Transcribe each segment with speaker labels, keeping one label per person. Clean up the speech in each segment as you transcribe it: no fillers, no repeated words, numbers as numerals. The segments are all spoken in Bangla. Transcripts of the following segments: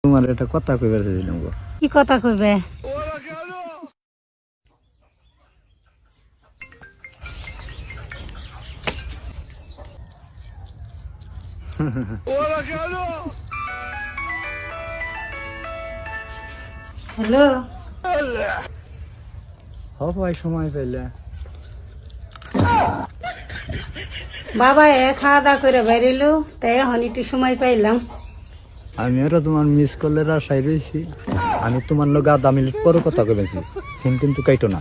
Speaker 1: তোমার একটা কথা কইবার চাইছিলাম গো।
Speaker 2: কি কথা কইবে? হ্যালো,
Speaker 1: ভাই সময় পেলে
Speaker 2: বাবা খাওয়া দাওয়া করে বেরিলো, তাই এখন একটু সময় পাইলাম।
Speaker 1: আমি আরো তোমার মিস কলের আশায় রয়েছি। আমি তোমার লোক আধা মিনিট পরে কথা কইছি, ফোন কিন্তু কাইটো না।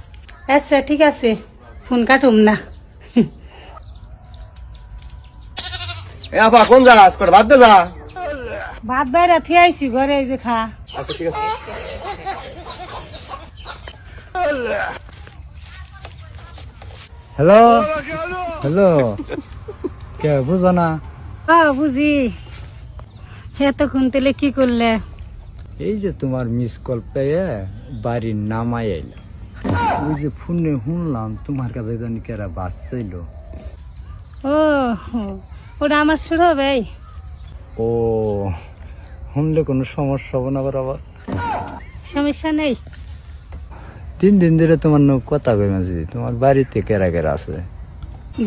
Speaker 2: আচ্ছা ঠিক আছে, ফোন কাটুম না।
Speaker 3: কোন জায়গা আজকে ভাত দে যা।
Speaker 2: ভাত বাইরে থুয়ে আইছি, ঘরে এই যে খা।
Speaker 3: আচ্ছা ঠিক আছে।
Speaker 1: হ্যালো হ্যালো, কে বুঝো না?
Speaker 2: বুঝি। এতক্ষণ তেলে কি করলে?
Speaker 1: এই যে তোমার মিস কল পেয়ে বাড়ির নামাই আইলাম। ওই যে ফোনে শুনলাম তোমার কাছে জানি কেরা বাস চাইল।
Speaker 2: ও, ওটা আমার ছোট ভাই।
Speaker 1: ও, শুনলে কোনো সমস্যা হবে না? আবার
Speaker 2: সমস্যা নেই।
Speaker 1: 3 দিন ধরে তোমার নৌ কথা কই মাঝি। তোমার বাড়িতে কেরা কেরা আছে?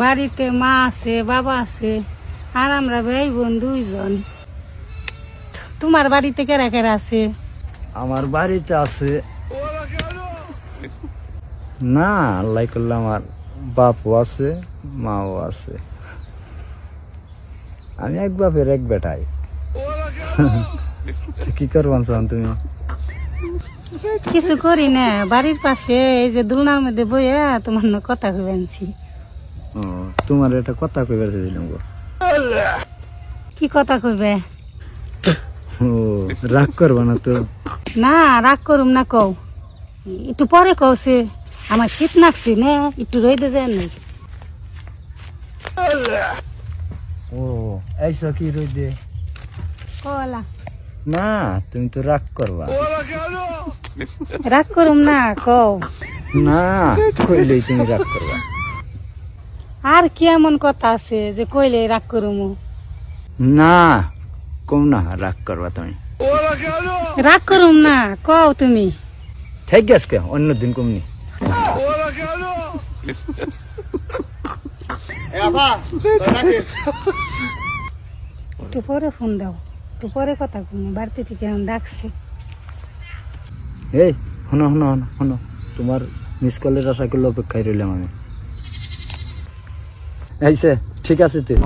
Speaker 2: বাড়িতে মা আছে, বাবা আছে, আর আমরা ভাই বোন 2 জন। তোমার বাড়িতে কেরা কেরা আছে?
Speaker 1: আমার বাড়িতে আছে না, আল্লাহ করলে আমার বাপও আছে, মাও আছে। আমি এক বাপের এক বেটাই। কি করবান চান তুমি?
Speaker 2: কিছু করি না, বাড়ির পাশে এই যে দুলনার মধ্যে বইয়া তোমার না কথা কইবানছি।
Speaker 1: ও, তোমার একটা কথা কইবার চাইছিলাম গো।
Speaker 2: কি কথা কইবে?
Speaker 1: ও, রাগ করবা না তো?
Speaker 2: না, রাগ করুম না, কও। একটু পরে কওছে, আমার শীত নাকছি না, একটু রইতে যায় না।
Speaker 1: ও, এইসব কি রই দে?
Speaker 2: কলা
Speaker 1: না, তুমি তো রাগ করবা।
Speaker 2: রাগ করুম না, কও।
Speaker 1: না, কইলেই তুমি রাগ করবা।
Speaker 2: আর কি এমন কথা আছে যে কইলে রাগ করুম?
Speaker 1: না, কম না, রাগ করবা তুমি।
Speaker 2: রাগ করুম না, কও তুমি।
Speaker 1: ঠিক আছে, অন্যদিন কমনি।
Speaker 2: একটু পরে ফোন দাও, একটু পরে কথা কই, বাড়িতে থেকে এখন ডাকছে।
Speaker 1: এই শোনো শোনো শোনো শোনো, তোমার মিস কলের আশা করলে অপেক্ষায় রইলাম আমি। এইছে ঠিক আছে তুই।